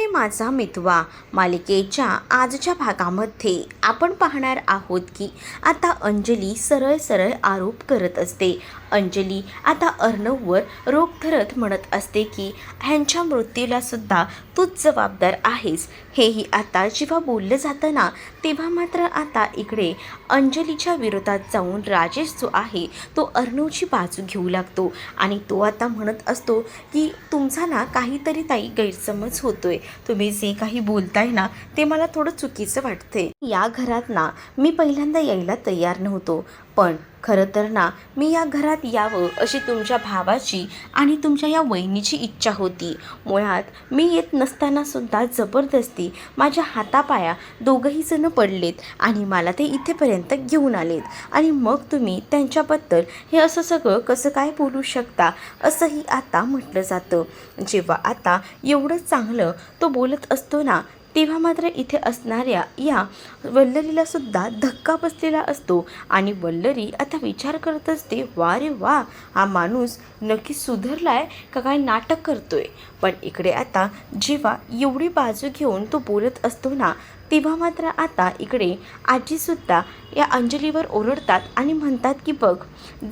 हे माझा मितवा मालिकेच्या आजच्या भागामध्ये आपण पाहणार आहोत की आता अंजली सरळ सरळ आरोप करत असते. अंजली आता अर्णववर रोख धरत म्हणत असते की ह्यांच्या मृत्यूला सुद्धा तूच जबाबदार आहेस. हेही आता जेव्हा बोललं जातं ना, तेव्हा मात्र आता इकडे अंजलीच्या विरोधात जाऊन राजेश जो आहे तो अर्णवची बाजू घेऊ लागतो आणि तो आता म्हणत असतो की तुमचा ना काहीतरी ताई गैरसमज होतोय. तुम्ही जे काही बोलताय ना ते मला थोडं चुकीचं वाटते. या घरात ना मी पहिल्यांदा यायला तयार नव्हतो, पण खरं तर ना मी या घरात यावं अशी तुमच्या भावाची आणि तुमच्या या वहिनीची इच्छा होती. मुळात मी येत नसताना सुद्धा जबरदस्ती माझ्या हातापाया दोघंही जण पडलेत आणि मला ते इथेपर्यंत घेऊन आलेत आणि मग तुम्ही त्यांच्याबद्दल हे असं सगळं कसं काय बोलू शकता असंही आता म्हटलं जातं. जेव्हा आता एवढं चांगलं तो बोलत असतो ना, तेव्हा मात्र इथे असणाऱ्या या वल्लरीला सुद्धा धक्का बसलेला असतो आणि वल्लरी आता विचार करत असते, वा रे वा, हा माणूस नक्की सुधारलाय का काय नाटक करतोय. पण इकडे आता जेव्हा एवढी बाजू घेऊन तो बोलत असतो ना, तेव्हा मात्र आता इकडे आजीसुद्धा या अंजलीवर ओरडतात आणि म्हणतात की बघ,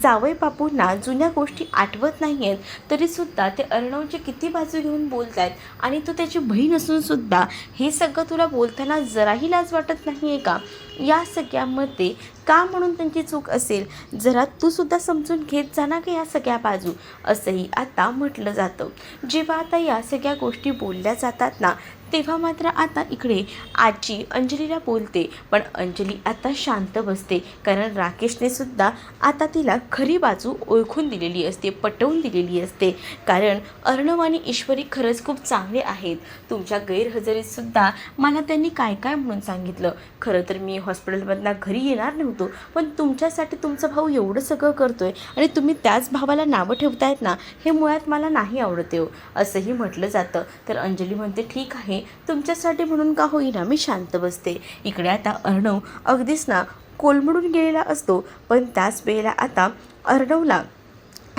जावई बापूंना जुन्या गोष्टी आठवत नाही आहेत तरीसुद्धा ते अर्णवची किती बाजू घेऊन बोलत आहेत आणि तू त्याची बहीण असून सुद्धा हे सगळं तुला बोलताना जराही लाज वाटत नाही आहे का? या सगळ्यामध्ये का म्हणून त्यांची चूक असेल, जरा तू सुद्धा समजून घेत जा ना की या सगळ्या बाजू, असंही आता म्हटलं जातं. जेव्हा आता या सगळ्या गोष्टी बोलल्या जातात ना, तेव्हा मात्र आता इकडे आजी अंजलीला बोलते, पण अंजली आता शांत बसते कारण राकेशने सुद्धा आता तिला खरी बाजू ओळखून दिलेली असते, पटवून दिलेली असते. कारण अर्णव आणि ईश्वरी खरंच खूप चांगले आहेत. तुमच्या गैरहजेरीतसुद्धा मला त्यांनी काय काय म्हणून सांगितलं. खरं तर मी हॉस्पिटलमधनं घरी येणार नव्हतो, पण तुमच्यासाठी तुमचा भाऊ एवढं सगळं करतोय आणि तुम्ही त्याच भावाला नावं ठेवतायत ना, हे मुळात मला नाही आवडते हो, असंही म्हटलं जातं. तर अंजली म्हणते, ठीक आहे, तुमच्यासाठी म्हणून का होईना मी शांत बसते. इकडे आता अर्णव अगदीच ना कोलमडून गेलेला असतो, पण त्याच वेळेला आता अर्णवला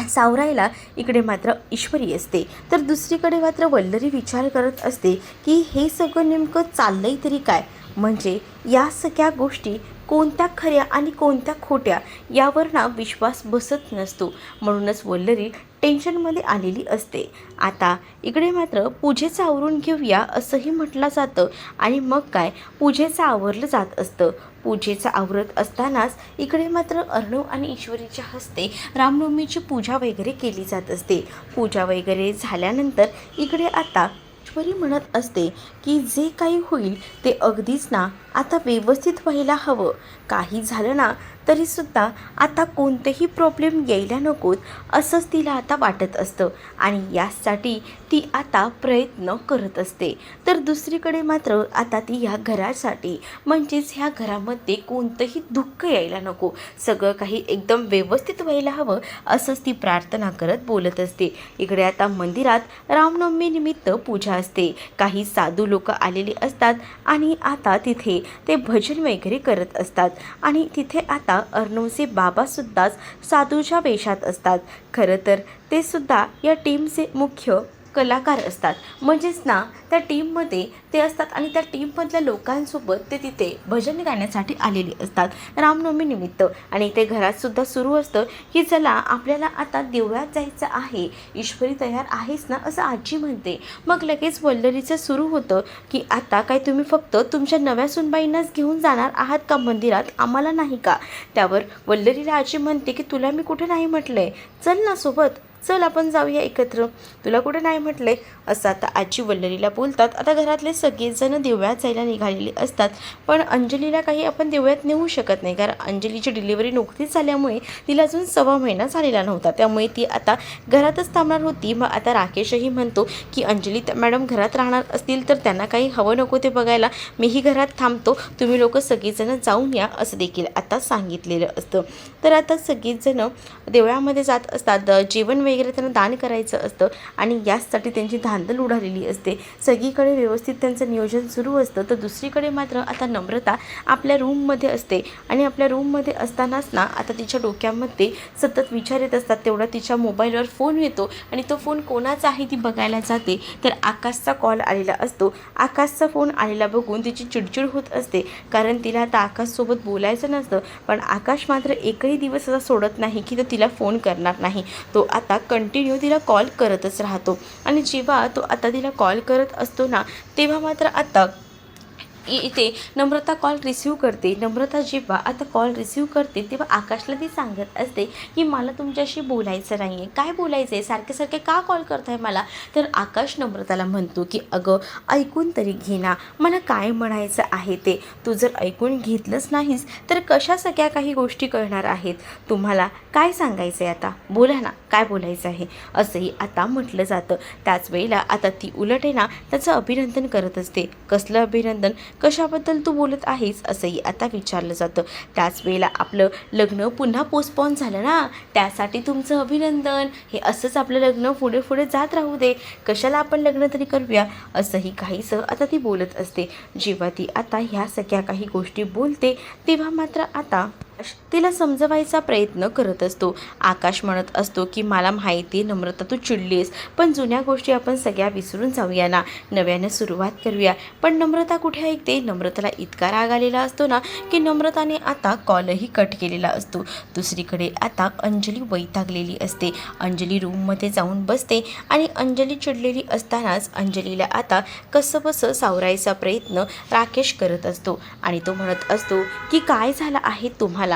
सावरायला इकडे मात्र ईश्वरी असते. तर दुसरीकडे मात्र वल्लरी विचार करत असते की हे सगळं नेमकं चाललंय तरी काय, म्हणजे या सगळ्या गोष्टी कोणत्या खऱ्या आणि कोणत्या खोट्या यावर ना विश्वास बसत नसतो. म्हणूनच वल्लरी टेन्शनमध्ये आलेली असते. आता इकडे मात्र पूजेचं आवरून घेऊया असंही म्हटलं जातं आणि मग काय पूजेचं आवरलं जात असतं. पूजेचं आवरत असतानाच इकडे मात्र अर्णव आणि ईश्वरीच्या हस्ते रामनवमीची पूजा वगैरे केली जात असते. पूजा वगैरे झाल्यानंतर इकडे आता ईश्वरी म्हणत असते की जे काही होईल ते अगदीच ना आता व्यवस्थित व्हायला हवं. काही झालं ना तरीसुद्धा आता कोणतेही प्रॉब्लेम यायला नकोत असंच तिला आता वाटत असतं आणि यासाठी ती आता प्रयत्न करत असते. तर दुसरीकडे मात्र आता ती ह्या घरासाठी, म्हणजेच ह्या घरामध्ये कोणतंही दुःख यायला नको, सगळं काही एकदम व्यवस्थित व्हायला हवं असंच ती प्रार्थना करत बोलत असते. इकडे आता मंदिरात रामनवमी निमित्त पूजा असते. काही साधू लोक आलेले असतात आणि आता तिथे ते भजन वगैरे करत असतात आणि तिथे आता अर्णवचे बाबासुद्धाच साधूच्या वेशात असतात. खरं तर ते सुद्धा या टीमचे मुख्य कलाकार असतात, म्हणजेच ना त्या टीममध्ये ते असतात आणि त्या टीममधल्या लोकांसोबत ते तिथे भजन गाण्यासाठी आलेले असतात रामनवमी निमित्त. आणि ते घरातसुद्धा सुरू असतं की चला आपल्याला आता देवळात जायचं आहे, ईश्वरी तयार आहेस ना असं आजी म्हणते. मग लगेच वल्लरीचं सुरू होतं की आता काय तुम्ही फक्त तुमच्या नव्या सुनबाईंनाच घेऊन जाणार आहात का मंदिरात, आम्हाला नाही का? त्यावर वल्लरीला आजी म्हणते की तुला मी कुठे नाही म्हटलंय, चल ना सोबत, चल आपण जाऊया एकत्र, तुला कुठे नाही म्हटले असं आता आजी वल्लरीला बोलतात. आता घरातले सगळेजण देवळात जायला निघालेले असतात, पण अंजलीला काही आपण देवळात नेऊ शकत नाही कारण अंजलीची डिलिव्हरी नुकतीच झाल्यामुळे तिला अजून 1.25 महिना झालेला नव्हता, त्यामुळे ती आता घरातच थांबणार होती. मग आता राकेशही म्हणतो की अंजली मॅडम घरात राहणार असतील तर त्यांना काही हवं नको ते बघायला मीही घरात थांबतो, तुम्ही लोक सगळेजण जाऊन या असं देखील आता सांगितलेलं असतं. तर आता सगळेजण देवळामध्ये जात असतात, जेवण वगैरे त्यांना दान करायचं असतं आणि याचसाठी त्यांची धांदल उडालेली असते. सगळीकडे व्यवस्थित त्यांचं नियोजन सुरू असतं. तर दुसरीकडे मात्र आता नम्रता आपल्या रूममध्ये असते आणि आपल्या रूममध्ये असतानाच ना आता तिच्या डोक्यामध्ये सतत विचार येत असतात. तेवढा तिच्या मोबाईलवर फोन येतो आणि तो फोन कोणाचा आहे ती बघायला जाते तर आकाशचा कॉल आलेला असतो. आकाशचा फोन आलेला बघून तिची चिडचिड होत असते, कारण तिला आता आकाशसोबत बोलायचं नसतं. पण आकाश मात्र एकही दिवस असा सोडत नाही की तो तिला फोन करणार नाही. तो आता कंटिन्यू तिला कॉल करतच राहतो आणि जेव्हा तो आता तिला कॉल करत असतो ना तेव्हा मात्र आता इथे नम्रता कॉल रिसीव करते. नम्रता जेव्हा आता कॉल रिसीव करते तेव्हा आकाशला ती सांगत असते की मला तुमच्याशी बोलायचं नाही आहे. काय बोलायचं आहे, सारखे सारखे का कॉल करताय मला? तर आकाश नम्रताला म्हणतो की अगं ऐकून तरी घे ना, मला काय म्हणायचं आहे ते. तू जर ऐकून घेतलंच नाहीस तर कशा सगळ्या काही गोष्टी कळणार आहेत. तुम्हाला काय सांगायचं आहे आता, बोला ना काय बोलायचं आहे, असंही आता म्हटलं जातं. त्याच वेळेला आता ती उलट आहे ना त्याचं अभिनंदन करत असते. कसलं अभिनंदन, कशाबद्दल तू बोलत आहेस, असंही आता विचारलं जातं. त्याच वेळेला आपलं लग्न पुन्हा पोस्टपोन झालं ना, त्यासाठी तुमचं अभिनंदन. हे असंच आपलं लग्न पुढे पुढे जात राहू दे, कशाला आपण लग्न तरी करूया, असंही काहीसं आता ती बोलत असते. जेव्हा ती आता ह्या सगळ्या काही गोष्टी बोलते तेव्हा मात्र आता तिला समजवायचा प्रयत्न करत असतो. आकाश म्हणत असतो की मला माहिती नम्रता तू चिडलीस, पण जुन्या गोष्टी आपण सगळ्या विसरून जाऊया ना, नव्यानं सुरुवात करूया. पण नम्रता कुठे ऐकते. नम्रताला इतका राग आलेला असतो ना की नम्रताने आता कॉलही कट केलेला असतो. दुसरीकडे आता अंजली वैतागलेली असते. अंजली रूममध्ये जाऊन बसते आणि अंजली चिडलेली असतानाच अंजलीला आता कसंबसं सावरायचा प्रयत्न राकेश करत असतो आणि तो म्हणत असतो की काय झालं आहे तुम्हाला,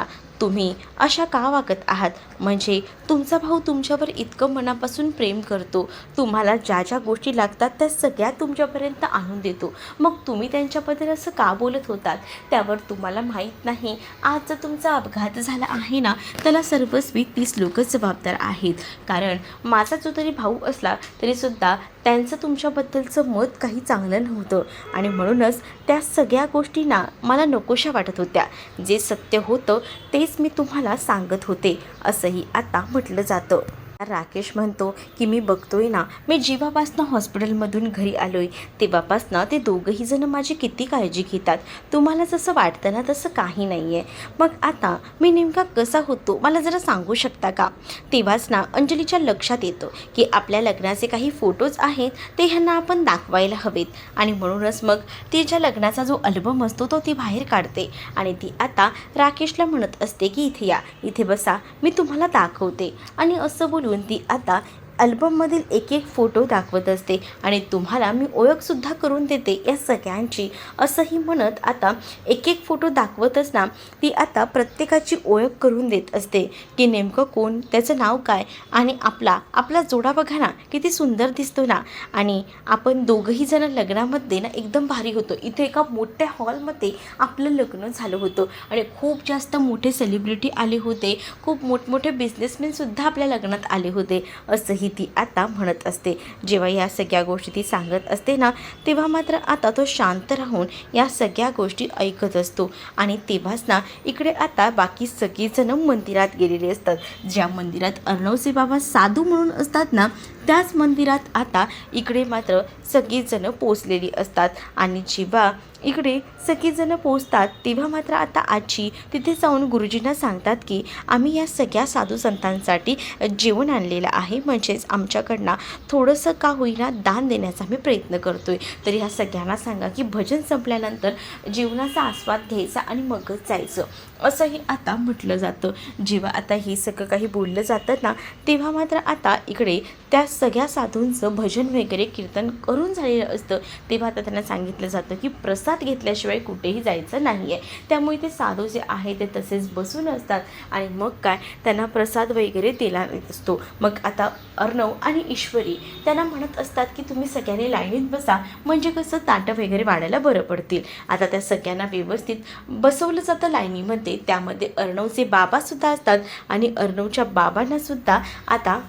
तुम्ही अशा का वागत आहात? म्हणजे तुमचा भाऊ तुमच्यावर इतकं मनापासून प्रेम करतो, तुम्हाला ज्या ज्या गोष्टी लागतात त्या सगळ्या तुमच्यापर्यंत आणून देतो, मग तुम्ही त्यांच्याबद्दल असं का बोलत होतात? त्यावर तुम्हाला माहीत नाही आज जर तुमचा अपघात झाला आहे ना त्याला सर्वस्वी 30 लोकच जबाबदार आहेत. कारण माझा जो तरी भाऊ असला तरीसुद्धा त्यांचं तुमच्याबद्दलचं मत काही चांगलं नव्हतं आणि म्हणूनच त्या सगळ्या गोष्टींना मला नकोशा वाटत होत्या. जे सत्य होतं तेच मी तुम्हाला सांगत होते, असंही आता म्हटलं जातं. राकेश म्हणतो की मी बघतोय ना, मी जेव्हापासनं हॉस्पिटलमधून घरी आलो आहे तेव्हापासनं ते दोघंही जण माझी किती काळजी घेतात. तुम्हाला जसं वाटतं ना तसं काही नाही आहे. मग आता मी नेमका कसा होतो मला जरा सांगू शकता का? तेव्हाच ना अंजलीच्या लक्षात येतं की आपल्या लग्नाचे काही फोटोज आहेत ते ह्यांना आपण दाखवायला हवेत आणि म्हणूनच मग तिच्या लग्नाचा जो अल्बम असतो तो ती बाहेर काढते आणि ती आता राकेशला म्हणत असते की इथे या, इथे बसा, मी तुम्हाला दाखवते. आणि असं बोलून ती आता अल्बममधील एक एक फोटो दाखवत असते आणि तुम्हाला मी ओळखसुद्धा करून देते या सगळ्यांची, असंही म्हणत आता एक एक फोटो दाखवतच ना ती आता प्रत्येकाची ओळख करून देत असते की नेमकं कोण, त्याचं नाव काय आणि आपला जोडा बघा ना किती सुंदर दिसतो ना, आणि आपण दोघंही जण लग्नामध्ये ना एकदम भारी होतो. इथे एका मोठ्या हॉलमध्ये आपलं लग्न झालं होतं आणि खूप जास्त मोठे सेलिब्रिटी आले होते, खूप मोठमोठे बिझनेसमॅनसुद्धा आपल्या लग्नात आले होते, असंही ती आता म्हणत असते. जेव्हा या सगळ्या गोष्टी ती सांगत असते ना तेव्हा मात्र आता तो शांत राहून या सगळ्या गोष्टी ऐकत असतो आणि तेव्हाच ना इकडे आता बाकी सगळेजण मंदिरात गेलेले असतात. ज्या मंदिरात अर्णवचे बाबा साधू म्हणून असतात ना त्याच मंदिरात आता इकडे मात्र सगळीजणं पोचलेली असतात आणि जेव्हा इकडे सगळीजणं पोचतात तेव्हा मात्र आता आजी तिथे जाऊन गुरुजींना सांगतात की आम्ही या सगळ्या साधू संतांसाठी जेवण आणलेलं आहे, म्हणजेच आमच्याकडनं थोडंसं का होईना दान देण्याचा आम्ही प्रयत्न करतो आहे. तर ह्या सगळ्यांना सांगा की भजन संपल्यानंतर जेवणाचा आस्वाद घ्यायचा आणि मगच जायचं, असंही आता म्हटलं जातं. जेव्हा आता हे सगळं काही बोललं जातं ना तेव्हा मात्र आता इकडे त्या सगळ्या साधूंचं भजन वगैरे कीर्तन करून झालेलं असतं. तेव्हा आता त्यांना सांगितलं जातं की प्रसाद घेतल्याशिवाय कुठेही जायचं नाही आहे. त्यामुळे ते साधू जे आहे ते तसेच बसून असतात आणि मग काय त्यांना प्रसाद वगैरे दिला असतो. मग आता अर्णव आणि ईश्वरी त्यांना म्हणत असतात की तुम्ही सगळ्यांनी लाईनीत बसा, म्हणजे कसं ताटं वगैरे वाढायला बरं पडतील. आता त्या सगळ्यांना व्यवस्थित बसवलं जातं लाईनीमध्ये. त्यामध्ये अर्णवचे बाबासुद्धा असतात आणि अर्णवच्या बाबांनासुद्धा आता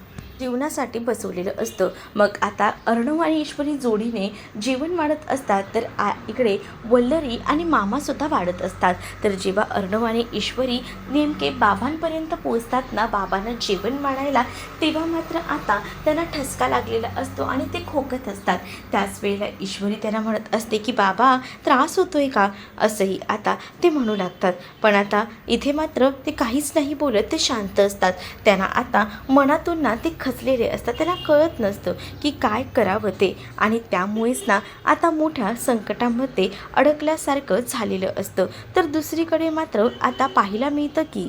जेवणासाठी बसवलेलं असतं. मग आता अर्णव आणि ईश्वरी जोडीने जेवण वाढत असतात, तर इकडे वल्लरी आणि मामासुद्धा वाढत असतात. तर जेव्हा अर्णव आणि ईश्वरी नेमके बाबांपर्यंत पोचतात ना, बाबांना जेवण वाढायला, तेव्हा मात्र आता त्यांना ठसका लागलेला असतो आणि ते खोकत असतात. त्याच वेळेला ईश्वरी त्यांना म्हणत असते की बाबा त्रास होतोय का, असंही आता ते म्हणू लागतात. पण आता इथे मात्र ते काहीच नाही बोलत, ते शांत असतात. त्यांना आता मनातून ना ते खचलेले असतात, त्यांना कळत नसतं की काय करावं ते, आणि त्यामुळेच ना आता मोठ्या संकटामध्ये अडकल्यासारखं झालेलं असतं. तर दुसरीकडे मात्र आता पाहायला मिळतं की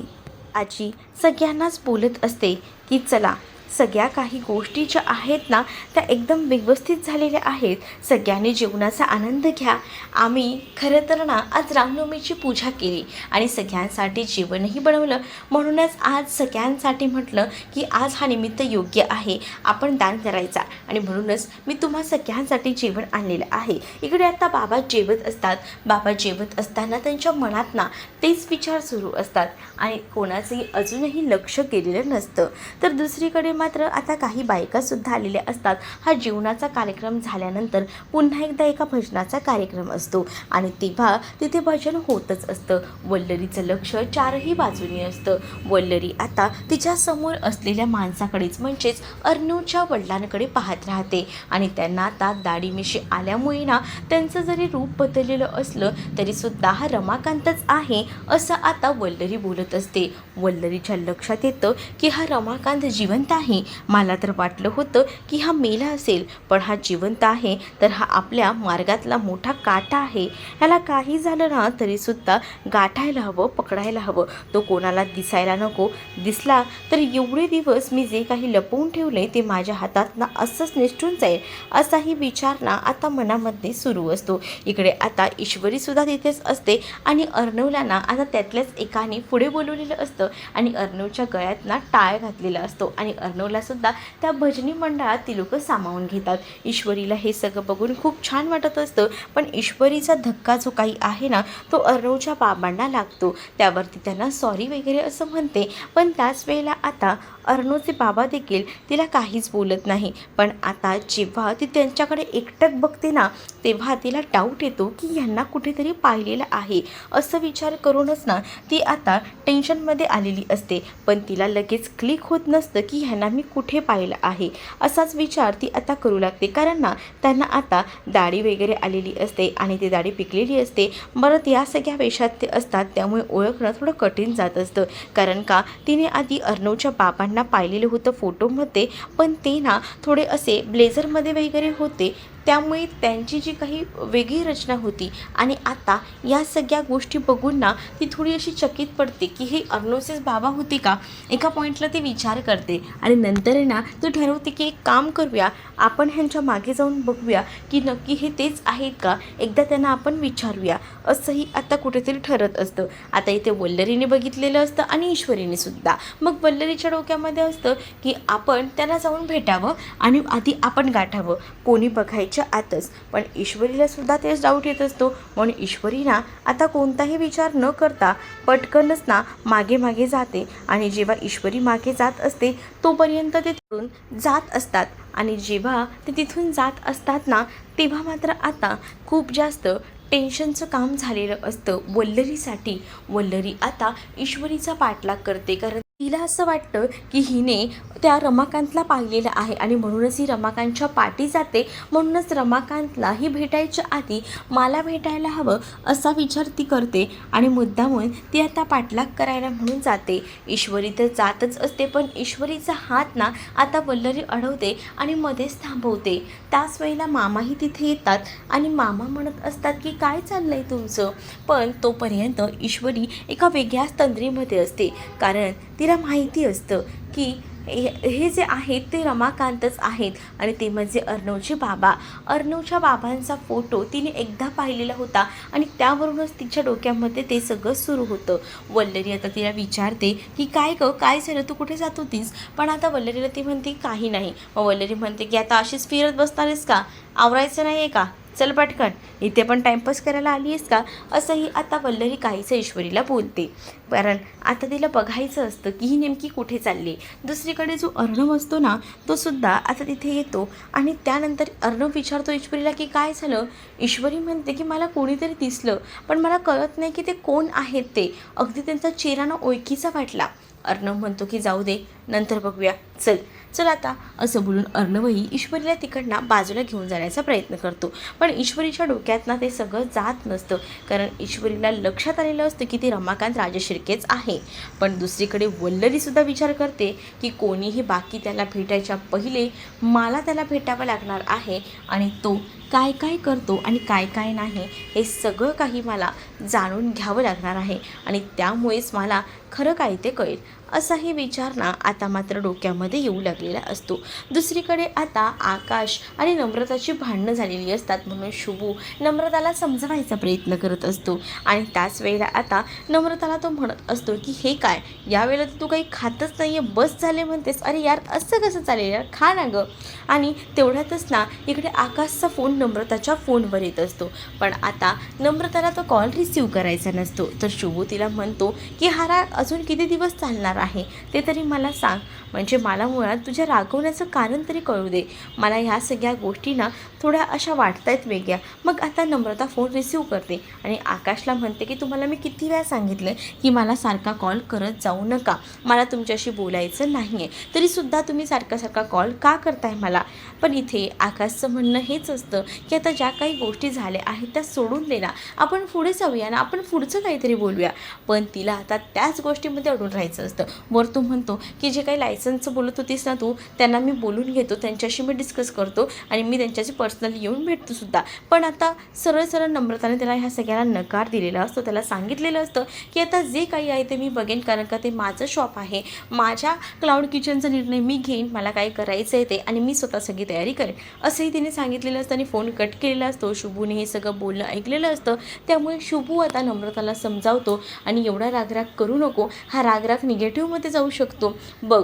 आजी सगळ्यांनाच बोलत असते की चला, सगळ्या काही गोष्टी ज्या आहेत ना त्या एकदम व्यवस्थित झालेल्या आहेत, सगळ्यांनी जेवणाचा आनंद घ्या. आम्ही खरं तर ना आज रामनवमीची पूजा केली आणि सगळ्यांसाठी जेवणही बनवलं, म्हणूनच आज सगळ्यांसाठी म्हटलं की आज हा निमित्त योग्य आहे आपण दान करायचा, आणि म्हणूनच मी तुम्हा सगळ्यांसाठी जेवण आणलेलं आहे. इकडे आता बाबा जेवत असतात. बाबा जेवत असताना त्यांच्या मनात ना तेच विचार सुरू असतात आणि कोणाचंही अजूनही लक्ष गेलेलं नसतं. तर दुसरीकडे मात्र आता काही बायकासुद्धा आलेल्या असतात. हा जेवणाचा कार्यक्रम झाल्यानंतर पुन्हा एकदा एका भजनाचा कार्यक्रम असतो आणि तेव्हा तिथे भजन होतच असतं. वल्लरीचं लक्ष चारही बाजूनी असतं. वल्लरी आता तिच्या समोर असलेल्या माणसाकडेच, म्हणजेच अर्णवच्या वडिलांकडे पाहत राहते आणि त्यांना आता दाढी मिशी आल्यामुळे ना त्यांचं जरी रूप बदललेलं असलं तरीसुद्धा हा रमाकांतच आहे असं आता वल्लरी बोलत असते. वल्लरीच्या लक्षात येतं की हा रमाकांत जिवंत आहे. मला तर वाटलं होतं की हा मेला असेल, पण हा जिवंत आहे, तर हा आपल्या मार्गातला मोठा काटा आहे. ह्याला काही झालं ना तरीसुद्धा गाठायला हवं, पकडायला हवं. तो कोणाला दिसायला नको. दिसला तर एवढे दिवस मी जे काही लपवून ठेवले ते माझ्या हातात ना असंच निसटून जाईल, असाही विचार ना आता मनामध्ये सुरू असतो. इकडे आता ईश्वरीसुद्धा तिथेच असते आणि अर्णवला ना आता त्यातल्याच एकाने पुढे बोलवलेलं असतं आणि अर्णवच्या गळ्यात ना टाळ घातलेला असतो आणि अर्णवला सुद्धा त्या भजनी मंडळात ती लोक सामावून घेतात. ईश्वरीला हे सगळं बघून खूप छान वाटत असतं, पण ईश्वरीचा धक्का जो काही आहे ना तो अर्णवच्या बाबांना लागतो. त्यावरती त्यांना सॉरी वगैरे असं म्हणते, पण त्याच वेळेला आता अर्णवचे बाबा देखील तिला काहीच बोलत नाही. पण आता जेव्हा ती त्यांच्याकडे एकटक बघते ना तेव्हा तिला डाऊट येतो की ह्यांना कुठेतरी पाहिलेलं आहे, असं विचार करूनच ना ती आता टेन्शनमध्ये आलेली असते. पण तिला लगेच क्लिक होत नसतं की ह्यांना मी कुठे पाहिलं आहे, असाच विचार ती आता करू लागते. कारण ना त्यांना आता दाढी वगैरे आलेली असते आणि ती दाढी पिकलेली असते. परत या सगळ्या वेशात ते असतात, त्यामुळे ओळखणं थोडं कठीण जात असतं. कारण का तिने आधी अर्णवच्या बाबांना पाहिलेलं होतं फोटोमध्ये, पण ते ना थोडे असे ब्लेझरमध्ये वगैरे होते, त्यामुळे त्यांची जी काही वेगळी रचना होती. आणि आता या सगळ्या गोष्टी बघून ना ती थोडी अशी चकित पडते की हे अर्णवचेच बाबा होते का. एका पॉईंटला ती विचार करते आणि नंतर ना ती ठरवते की एक काम करूया, आपण ह्यांच्या मागे जाऊन बघूया की नक्की हे तेच आहेत का, एकदा त्यांना आपण विचारूया, असंही आता कुठेतरी ठरत असतं. आता इथे वल्लरीने बघितलेलं असतं आणि ईश्वरीने सुद्धा. मग वल्लरीच्या डोक्यामध्ये असतं की आपण त्यांना जाऊन भेटावं आणि आधी आपण गाठावं, कोणी बघायचं आतच. पण ईश्वरीला सुद्धा तेच डाऊट येत असतो, म्हणून ईश्वरी ना आता कोणताही विचार न करता पटकनच ना मागे मागे जाते. आणि जेव्हा ईश्वरी मागे जात असते तोपर्यंत ते तिथून जात असतात आणि जेव्हा ते तिथून जात असतात ना तेव्हा मात्र आता खूप जास्त टेन्शनचं काम झालेलं असतं वल्लरीसाठी. वल्लरी आता ईश्वरीचा पाठलाग करते, कारण तिला असं वाटतं की हिने त्या रमाकांतला पाहिलेलं आहे आणि म्हणूनच ही रमाकांतच्या पाठी जाते. म्हणूनच रमाकांतलाही भेटायच्या आधी मला भेटायला हवं असा विचार ती करते आणि मुद्दामून ती आता पाठलाग करायला म्हणून जाते. ईश्वरी तर जातच असते, पण ईश्वरीचा हात ना आता वल्लरी अडवते आणि मध्येच थांबवते. त्याच वेळेला मामाही तिथे येतात आणि मामा म्हणत असतात की काय चाललंय तुमचं. पण तोपर्यंत ईश्वरी एका वेगळ्याच तंद्रीमध्ये असते, कारण तिला माहिती असतं की हे जे आहेत ते रमाकांतच आहेत आणि ते म्हणजे अर्णवचे बाबा. अर्णवच्या बाबांचा फोटो तिने एकदा पाहिलेला होता आणि त्यावरूनच तिच्या डोक्यामध्ये ते सगळं सुरू होतं. वल्लरी आता तिला विचारते की काय गं, काय झालं, तू कुठे जात होतीस. पण आता वल्लरीला ती म्हणते काही नाही. मग वल्लरी म्हणते की आता अशीच फिरत बसणारेस का, आवरायचं नाही आहे का, चल पटकन, इथे पण टाईमपास करायला आली आहेस का? असंही आता वल्लरी काहीसं ईश्वरीला बोलते. कारण आता तिला बघायचं असतं की ही नेमकी कुठे चालली. दुसरीकडे जो अर्णव असतो ना, तो सुद्धा आता तिथे येतो आणि त्यानंतर अर्णव विचारतो ईश्वरीला की काय झालं. ईश्वरी म्हणते की मला कोणीतरी दिसलं, पण मला कळत नाही की ते कोण आहेत ते. अगदी त्यांचा चेहरा ना ओळखीचा वाटला. अर्णव म्हणतो की जाऊ दे, नंतर बघूया, चल चल आता. असं बोलून अर्णवही ईश्वरीला तिकडनं बाजूला घेऊन जाण्याचा प्रयत्न करतो. पण ईश्वरीच्या डोक्यात ना ते सगळं जात नसतं. कारण ईश्वरीला लक्षात आलेलं असतं की ती रमाकांत राजशिर्केच आहे. पण दुसरीकडे वल्लरीसुद्धा विचार करते की कोणीही बाकी त्याला भेटायच्या पहिले मला त्याला भेटावं लागणार आहे आणि तो काय काय करतो आणि काय काय नाही हे सगळं काही मला जाणून घ्यावं लागणार आहे आणि त्यामुळेच मला खरं काय ते कळेल. असाही विचार ना आता मात्र डोक्यामध्ये येऊ लागलेला असतो. दुसरीकडे आता आकाश आणि नम्रताची भांडणं झालेली असतात. म्हणून शुभू नम्रताला समजवायचा प्रयत्न करत असतो आणि त्याच वेळेला आता नम्रताला तो म्हणत असतो की हे काय, यावेळेला तू काही खातच नाही आहे, बस झाले म्हणतेस. अरे यार, असं कसं चालेल यार, खा ना गं. आणि तेवढ्यातच ना इकडे आकाशचा फोन नम्रताच्या फोनवर येत असतो. पण आता नम्रताला तो कॉल रिसीव करायचा नसतो. तर शुभू तिला म्हणतो की हा राग अजून किती दिवस चालणार आहे ते तरी मला सांग. म्हणजे मला मुळात तुझ्या रागवण्याचं कारण तरी कळू दे. मला ह्या सगळ्या गोष्टी ना थोड्या अशा वाटत आहेत वेगळ्या. मग आता नम्रता फोन रिसीव करते आणि आकाशला म्हणते की तुम्हाला मी किती वेळा सांगितलं की मला सारखा कॉल करत जाऊ नका, मला तुमच्याशी बोलायचं नाही आहे, तरीसुद्धा तुम्ही सारखा सारखा कॉल का करताय मला. पण इथे आकाशचं म्हणणं हेच असतं की आता ज्या काही गोष्टी झाल्या आहेत त्या सोडून दे ना, आपण पुढे जाऊया ना, आपण पुढचं काहीतरी बोलूया. पण तिला आता त्याच गोष्टीमध्ये अडून राहायचं असतं. वर तो म्हणतो की जे काही लायसन्सचं बोलत होतीस ना तू, त्यांना मी बोलून घेतो, त्यांच्याशी मी डिस्कस करतो आणि मी त्यांच्याशी पर्सनली येऊन भेटतो सुद्धा. पण आता सरळ सरळ नम्रताने त्याला ह्या सगळ्याला नकार दिलेला असतो. त्याला सांगितलेलं असतं की आता जे काही आहे ते मी बघेन, कारण का ते माझं शॉप आहे, माझ्या क्लाउड किचनचा निर्णय मी घेईन, मला काय करायचं आहे ते, आणि मी स्वतः सगळी तयारी करेन असंही तिने सांगितलेलं असतं. आणि फोन कट केलेला असतो. शुभूने हे सगळं बोलणं ऐकलेलं असतं. त्यामुळे शुभू आता नम्रताला समजावतो आणि एवढा रागराग करू नको, हा रागराग निगेटिव्हमध्ये जाऊ शकतो. बघ,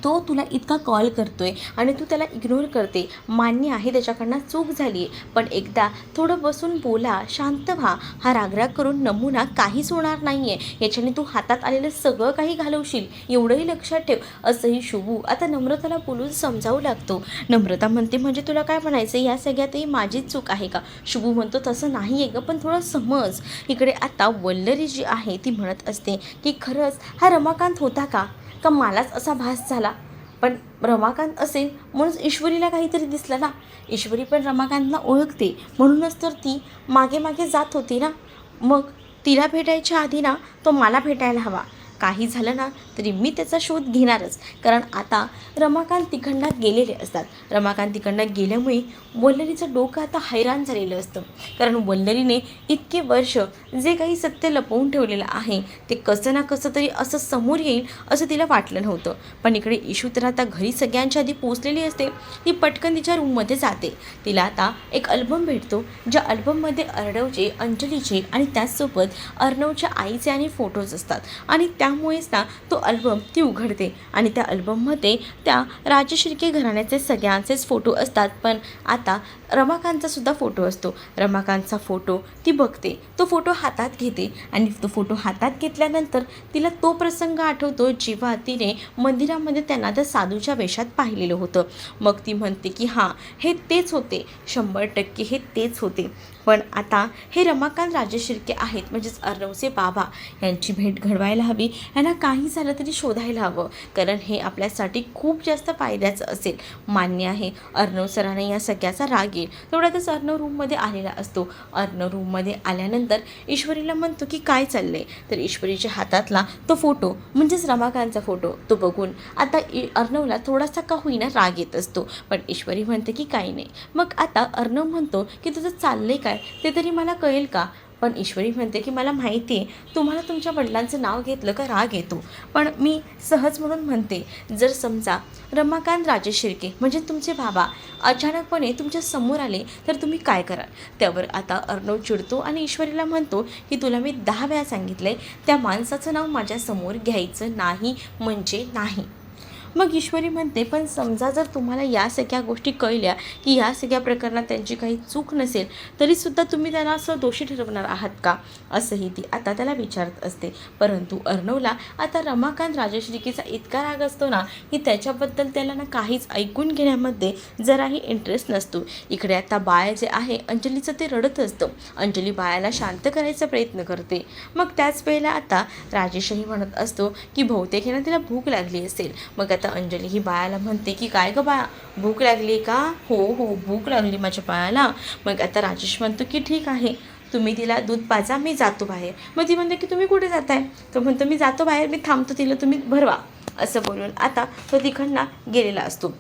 तो तुला इतका कॉल करतोय आणि तू त्याला इग्नोर करते, मान्य आहे त्याच्याकडनं चूक झाली आहे, पण एकदा थोडं बसून बोला, शांत व्हा. हा रागराग करून नमुना काहीच होणार नाही आहे, याच्याने तू हातात आलेलं सगळं काही घालवशील, एवढंही लक्षात ठेव. असंही शुभू आता नम्रताला बोलून समजावू लागतो. नम्रता म्हणते म्हणजे तुला काय म्हणायचं, या सगळ्यातही माझीच चूक आहे का? शुभू म्हणतो तसं नाही आहे गं, पण थोडं समज. इकडे आता वल्लरी जी आहे ती म्हणत असते की खरंच हा रमाकांत होता का मलाच असा भास झाला. पण रमाकांत असेल म्हणून ईश्वरीला काहीतरी दिसलं ना. ईश्वरी पण रमाकांतला ओळखते, म्हणूनच तर ती मागे मागे जात होती ना. मग तिला भेटायच्या आधी ना तो मला भेटायला हवा. काही झालं ना तरी मी त्याचा शोध घेणारच. कारण आता रमाकांत तिकडनं गेलेले असतात. रमाकांत तिकडनं गेल्यामुळे वल्लरीचं डोकं आता हैराण झालेलं असतं. कारण वल्लरीने इतके वर्ष जे काही सत्य लपवून ठेवलेलं आहे ते कसं ना कसं तरी असं समोर येईल असं तिला वाटलं नव्हतं. पण इकडे इशू तर आता घरी सगळ्यांच्या आधी पोचलेली असते. ती पटकन तिच्या रूममध्ये जाते. तिला आता एक अल्बम भेटतो, ज्या अल्बममध्ये अर्णवचे, अंजलीचे आणि त्याचसोबत अर्णवच्या आईचे आणि फोटोज असतात. आणि त्यामुळेच ना तो अल्बम ती उघडते आणि त्या अल्बममध्ये त्या राजशिर्के घराण्याचे सगळ्यांचेच फोटो असतात. पण आता रमाकांतचा सुद्धा फोटो असतो. रमाकांतचा फोटो ती बघते, तो फोटो हातात घेते आणि तो फोटो हातात घेतल्यानंतर तिला तो प्रसंग आठवतो जेव्हा तिने मंदिरामध्ये त्यांना त्या साधूच्या वेशात पाहिलेलं होतं. मग ती म्हणते की हां, हे तेच होते, 100% हे तेच होते. पण आता हे रमाकांत राजशिर्के आहेत, म्हणजेच अर्णवचे बाबा, यांची भेट घडवायला हवी. यांना काही झालं तरी शोधायला हवं, कारण हे आपल्यासाठी खूप जास्त फायद्याचं असेल. मान्य आहे अर्णव सरांना या सगळ्याचा राग येईल. तेवढ्यातच अर्णव रूममध्ये आलेला असतो. अर्णव रूममध्ये आल्यानंतर ईश्वरीला म्हणतो की काय चाललंय. तर ईश्वरीच्या हातातला तो फोटो म्हणजेच रमाकांतचा फोटो तो बघून आता अर्णवला थोडासा का होईना राग येत असतो. पण ईश्वरी म्हणते की काही नाही. मग आता अर्णव म्हणतो की तुझं चाललंय काय ते तरी मला कळेल का. पण ईश्वरी म्हणते की मला माहिती आहे तुम्हाला तुमच्या वडिलांचं नाव घेतलं का राग येतो, पण मी सहज म्हणून म्हणते, जर समजा रमाकांत राजशिर्के म्हणजे तुमचे बाबा अचानकपणे तुमच्या समोर आले तर तुम्ही काय कराल. त्यावर आता अर्णव चिडतो आणि ईश्वरीला म्हणतो की तुला मी 10 वेळा सांगितलं आहे त्या माणसाचं नाव माझ्यासमोर घ्यायचं नाही म्हणजे नाही. मग ईश्वरी म्हणते, पण समजा जर तुम्हाला या सगळ्या गोष्टी कळल्या की या सगळ्या प्रकरणात त्यांची काही चूक नसेल तरीसुद्धा तुम्ही त्यांना असं दोषी ठरवणार आहात का, असंही ती आता त्याला विचारत असते. परंतु अर्णवला आता रमाकांत राजश्रीकीचा इतका राग असतो ना की त्याच्याबद्दल त्याला ना काहीच ऐकून घेण्यामध्ये जराही इंटरेस्ट नसतो. इकडे आता बाळ जे आहे अंजलीचं ते रडत असतं. अंजली बाळाला शांत करायचा प्रयत्न करते. मग त्याच वेळेला आता राजेशही म्हणत असतो की बहुतेक ना तिला भूक लागली असेल. मग आता अंजली ही बाळाला म्हणते की काय गं बाळा, भूक लागली का? हो हो भूक लागली माझ्या बाळाला. मग आता राजेश म्हणतो की ठीक आहे, तुम्ही तिला दूध पाजा, मी जातो बाहेर. मग ती म्हणते की तुम्ही कुठे जाताय? तो म्हणतो मी जातो बाहेर, मी थांबतो, तिला तुम्ही भरवा. असं बोलून आता तो तिकडनं गेलेला असतो.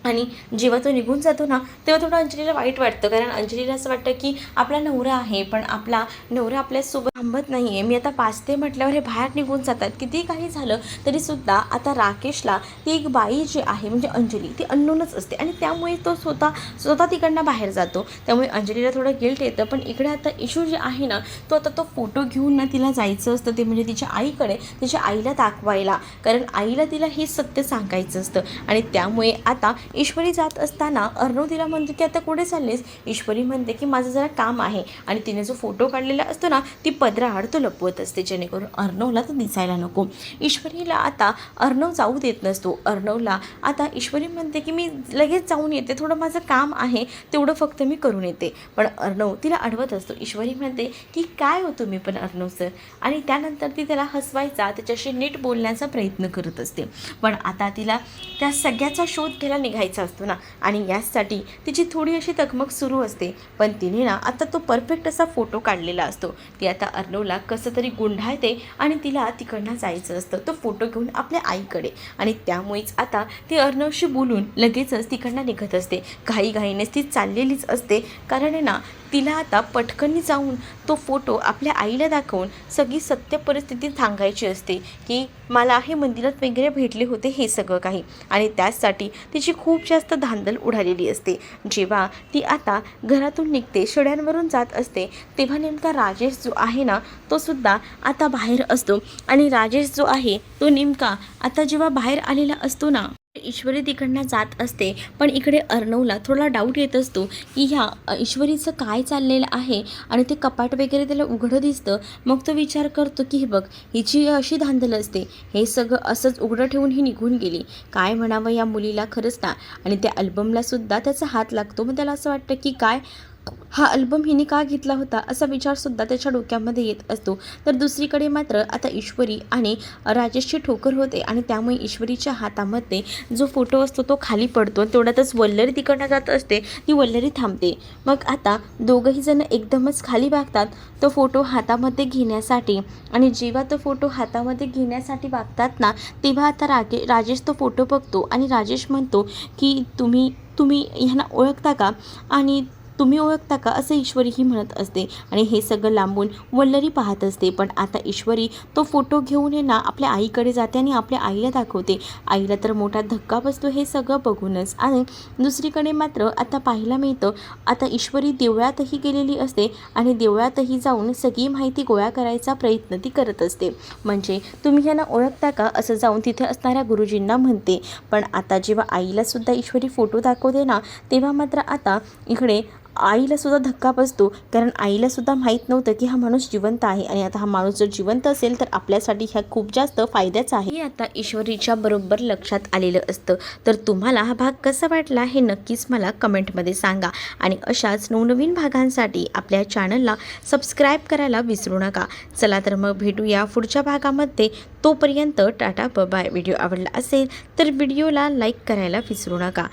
आणि जेव्हा तो निघून जातो ना तेव्हा थोडं अंजलीला वाईट वाटतं, कारण अंजलीला असं वाटतं की आपला नवरा आहे पण आपला नवरा आपल्यासोबत थांबत नाही आहे. मी आता पाचते म्हटल्यावर हे बाहेर निघून जातात. किती काही झालं तरीसुद्धा आता राकेशला ती एक बाई जी आहे म्हणजे अंजली ती अननोनच असते आणि त्यामुळे तो स्वतः तिकडनं बाहेर जातो. त्यामुळे अंजलीला थोडं गिल्ट येतं. पण इकडे आता इशू जे आहे ना तो आता तो फोटो घेऊन ना तिला जायचं असतं, ते म्हणजे तिच्या आईकडे, तिच्या आईला दाखवायला, कारण आईला तिला हे सत्य सांगायचं असतं. आणि त्यामुळे आता ईश्वरी जात असताना अर्णव तिला म्हणतो की आता कुठे चाललीस? ईश्वरी म्हणते की माझं जरा काम आहे. आणि तिने जो फोटो काढलेला असतो ना ती पदराआड तो लपवत असते जेणेकरून अर्णवला तो दिसायला नको. ईश्वरीला आता अर्णव जाऊ देत नसतो. अर्णवला आता ईश्वरी म्हणते की मी लगेच जाऊन येते, थोडं माझं काम आहे, तेवढं फक्त मी करून येते. पण अर्णव तिला अडवत असतो. ईश्वरी म्हणते की काय हो तुम्ही पण अर्णव सर, आणि त्यानंतर ती त्याला हसवायचा, त्याच्याशी नीट बोलण्याचा प्रयत्न करत असते. पण आता तिला त्या सगळ्याचा शोध घ्यायला निघायचा असतो ना, आणि यासाठी तिची थोडी अशी तकमक सुरू असते. पण तिने ना आता तो परफेक्ट असा फोटो काढलेला असतो. ती आता अर्णवला कसं तरी गुंढाळते आणि तिला तिकडनं जायचं असतं तो फोटो घेऊन आपल्या आईकडे. आणि त्यामुळेच आता ती अर्णवशी बोलून लगेचच तिकडनं निघत असते. घाईघाईनेच ती चाललेलीच असते, कारण आहे ना तिला आता पटकनी जाऊन तो फोटो आपल्या आईला दाखवून सगळी सत्य परिस्थिती सांगायची असते की मला हे मंदिरात वगैरे भेटले होते हे सगळं काही. आणि त्याचसाठी तिची खूप जास्त धांदल उडालेली असते. जेव्हा ती आता घरातून निघते, शेड्यांवरून जात असते, तेव्हा नेमका राजेश जो आहे ना तो सुद्धा आता बाहेर असतो. आणि राजेश जो आहे तो नेमका आता जेव्हा बाहेर आलेला असतो ना ईश्वरी तिकडनं जात असते. पण इकडे अर्णवला थोडा डाऊट येत असतो की ह्या ईश्वरीचं काय चाललेलं आहे. आणि ते कपाट वगैरे त्याला उघडं दिसतं. मग तो विचार करतो की हे बघ, हिची अशी धांदल असते, हे सगळं असंच उघडं ठेवून ही निघून गेली, काय म्हणावं या मुलीला खरंच ना. आणि त्या अल्बमलासुद्धा त्याचा हात लागतो. मग त्याला असं वाटतं की काय हा अल्बम हिने का घेतला होता असा विचारसुद्धा त्याच्या डोक्यामध्ये येत असतो. तर दुसरीकडे मात्र आता ईश्वरी आणि राजेशची ठोकर होते आणि त्यामुळे ईश्वरीच्या हातामध्ये जो फोटो असतो तो खाली पडतो. तेवढ्यातच वल्लरी तिकडनं जात असते, ती वल्लरी थांबते. मग आता दोघंही जण एकदमच खाली वागतात तो फोटो हातामध्ये घेण्यासाठी. आणि जेव्हा तो फोटो हातामध्ये घेण्यासाठी वागतात ना तेव्हा आता राजेश तो फोटो बघतो आणि राजेश म्हणतो की तुम्ही ह्यांना ओळखता का, आणि तुम्ही ओळखता का, असं ईश्वरी ही म्हणत असते. आणि हे सगळं लांबून वल्लरी पाहत असते. पण आता ईश्वरी तो फोटो घेऊन ना आपल्या आईकडे जाते आणि आपल्या आईला दाखवते. आईला तर मोठा धक्का बसतो हे सगळं बघूनच. आणि दुसरीकडे मात्र आता पाहायला मिळतं आता ईश्वरी देवळातही गेलेली असते आणि देवळातही जाऊन सगळी माहिती गोळा करायचा प्रयत्न ती करत असते. म्हणजे तुम्ही ह्यांना ओळखता का असं जाऊन तिथे असणाऱ्या गुरुजींना म्हणते. पण आता जेव्हा आईलासुद्धा ईश्वरी फोटो दाखवते ना तेव्हा मात्र आता इकडे आईलासुद्धा धक्का बसतो, कारण आईलासुद्धा माहीत नव्हतं की हा माणूस जिवंत आहे. आणि आता हा माणूस जर जिवंत असेल तर आपल्यासाठी ह्या खूप जास्त फायद्याचा आहे हे आता ईश्वरीच्या बरोबर लक्षात आलेलं असतं. तर तुम्हाला हा भाग कसा वाटला हे नक्कीच मला कमेंटमध्ये सांगा. आणि अशाच नवनवीन भागांसाठी आपल्या चॅनलला सबस्क्राईब करायला विसरू नका. चला तर मग भेटूया पुढच्या भागामध्ये. तोपर्यंत टाटा बाय. व्हिडिओ आवडला असेल तर व्हिडिओला लाईक करायला विसरू नका.